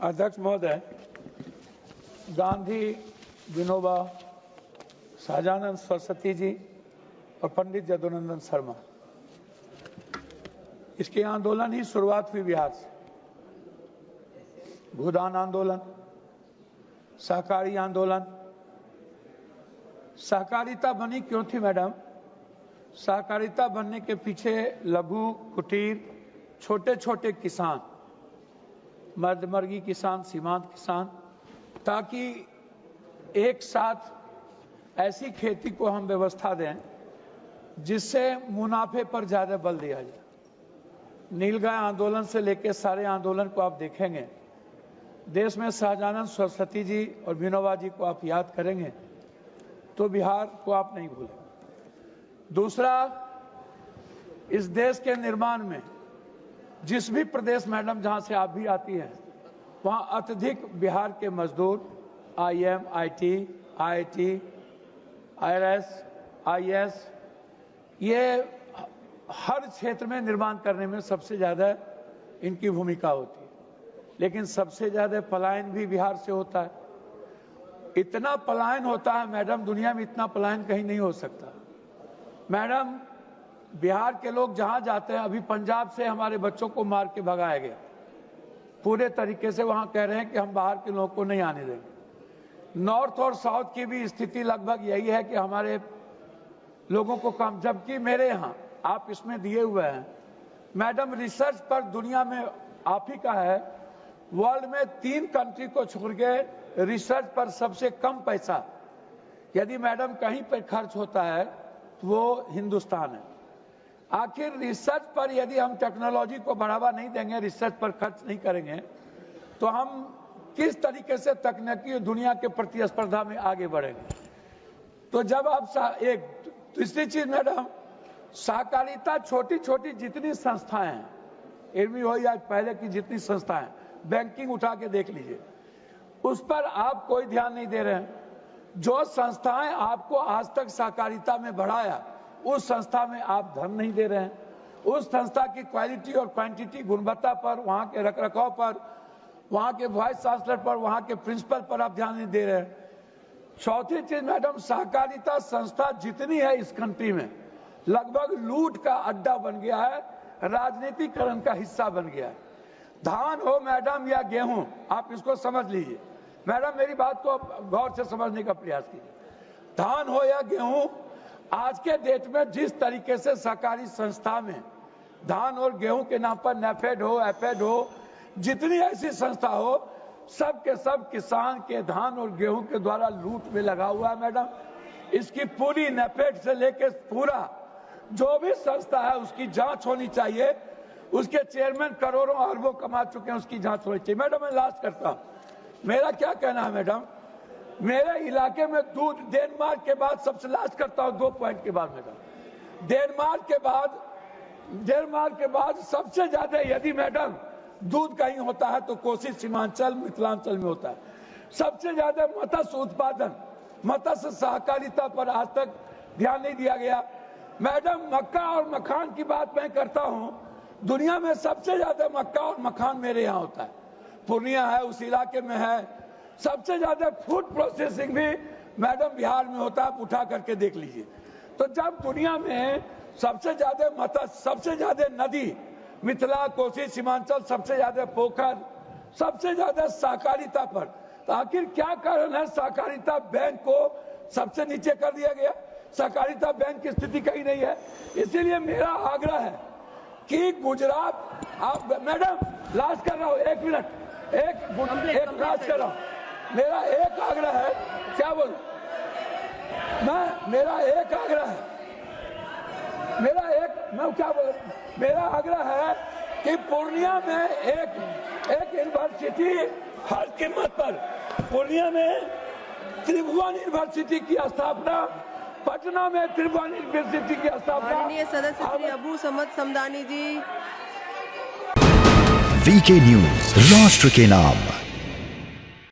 अध्यक्ष महोदय, गांधी, विनोबा, सहजानंद सरस्वती जी और पंडित जदुनंदन शर्मा, इसके आंदोलन ही शुरुआत हुई बिहार से। भूदान आंदोलन, सहकारी आंदोलन। सहकारिता बनी क्यों थी मैडम? सहकारिता बनने के पीछे लघु, कुटीर, छोटे छोटे किसान, मध्यवर्गीय किसान, सीमांत किसान, ताकि एक साथ ऐसी खेती को हम व्यवस्था दें जिससे मुनाफे पर ज्यादा बल दिया जाए। नीलगाय आंदोलन से लेकर सारे आंदोलन को आप देखेंगे, देश में सहजानंद सरस्वती जी और विनोबा जी को आप याद करेंगे तो बिहार को आप नहीं भूलेंगे। दूसरा, इस देश के निर्माण में जिस भी प्रदेश मैडम जहां से आप भी आती हैं, वहां अत्यधिक बिहार के मजदूर IIM, IT, IIT, IRS, IAS, ये हर क्षेत्र में निर्माण करने में सबसे ज्यादा इनकी भूमिका होती है। लेकिन सबसे ज्यादा पलायन भी बिहार से होता है। इतना पलायन होता है मैडम, दुनिया में इतना पलायन कहीं नहीं हो सकता। मैडम, बिहार के लोग जहां जाते हैं, अभी पंजाब से हमारे बच्चों को मार के भगाया गया, पूरे तरीके से वहां कह रहे हैं कि हम बाहर के लोगों को नहीं आने देंगे। नॉर्थ और साउथ की भी स्थिति लगभग यही है कि हमारे लोगों को कम, जबकि मेरे यहां आप इसमें दिए हुए हैं मैडम, रिसर्च पर दुनिया में आप ही का है, वर्ल्ड में 3 कंट्री को छोड़ के रिसर्च पर सबसे कम पैसा यदि मैडम कहीं पर खर्च होता है तो वो हिंदुस्तान है। आखिर रिसर्च पर यदि हम टेक्नोलॉजी को बढ़ावा नहीं देंगे, रिसर्च पर खर्च नहीं करेंगे, तो हम किस तरीके से तकनीकी दुनिया के प्रतिस्पर्धा में आगे बढ़ेंगे? तो जब आप एक तीसरी चीज मैडम, सहकारिता छोटी छोटी जितनी संस्थाएं हैं, इर्मी हो या पहले की जितनी संस्थाएं, बैंकिंग उठा के देख लीजिए, उस पर आप कोई ध्यान नहीं दे रहे हैं। जो संस्थाएं आपको आज तक सहकारिता में बढ़ाया, उस संस्था में आप धन नहीं दे रहे हैं। उस संस्था की क्वालिटी और क्वांटिटी, गुणवत्ता पर, वहां के रखरखाव पर, वहां के वाइस चांसलर पर, वहां के प्रिंसिपल पर आप ध्यान नहीं दे रहे हैं। चौथी चीज मैडम, सहकारिता संस्था जितनी है इस कंट्री में, लगभग लूट का अड्डा बन गया है, राजनीतिकरण का हिस्सा बन गया है। धान हो मैडम या गेहूं, आप इसको समझ लीजिए मैडम, मेरी बात को गौर से समझने का प्रयास कीजिए। धान हो या गेहूं, आज के डेट में जिस तरीके से सहकारी संस्था में धान और गेहूं के नाम पर नेफेड हो, एफेड हो, जितनी ऐसी संस्था हो, सब के सब किसान के धान और गेहूं के द्वारा लूट में लगा हुआ है मैडम। इसकी पूरी नेफेड से लेकर पूरा जो भी संस्था है उसकी जांच होनी चाहिए। उसके चेयरमैन करोड़ों अरबों कमा चुके हैं, उसकी जांच होनी चाहिए। मैडम, मैं लास्ट करता हूं, मेरा क्या कहना है मैडम, मेरे इलाके में दूध डेनमार्क के बाद सबसे लास्ट करता हूं 2 पॉइंट के बाद मैडम, डेनमार्क के बाद सबसे ज्यादा यदि मैडम दूध कहीं होता है तो कोसी सीमांचल, मिथिलांचल में होता है। सबसे ज्यादा मत्स्य उत्पादन, मत्स्य सहकारिता पर आज तक ध्यान नहीं दिया गया। मैडम, मक्का और मखान की बात मैं करता हूं, दुनिया में सबसे ज्यादा मक्का और मखान मेरे यहाँ होता है, पूर्णिया है, उस इलाके में है। सबसे ज्यादा फूड प्रोसेसिंग भी मैडम बिहार में होता है, आप उठा करके देख लीजिए। तो जब दुनिया में सबसे ज्यादा मत्स्य, सबसे ज्यादा नदी, मिथिला, कोसी, सीमांचल, सबसे ज्यादा पोखर, सबसे ज्यादा सहकारिता पर, तो आखिर क्या कारण है सहकारिता बैंक को सबसे नीचे कर दिया गया? सहकारिता बैंक की स्थिति कहीं नहीं है। इसीलिए मेरा आग्रह है कि गुजरात, आप मैडम लास्ट कर रहा हूं, 1 मिनट, एक लास्ट कर रहा हूं, मेरा एक आग्रह है, क्या बोलूं मेरा एक आग्रह है, मेरा आग्रह है कि पूर्णिया में एक यूनिवर्सिटी हर कीमत पर, पूर्णिया में त्रिभुवन यूनिवर्सिटी की स्थापना, पटना में त्रिभुवन यूनिवर्सिटी की स्थापना। माननीय सदस्य श्री अबू समद समदानी जी। वीके न्यूज, राष्ट्र के नाम।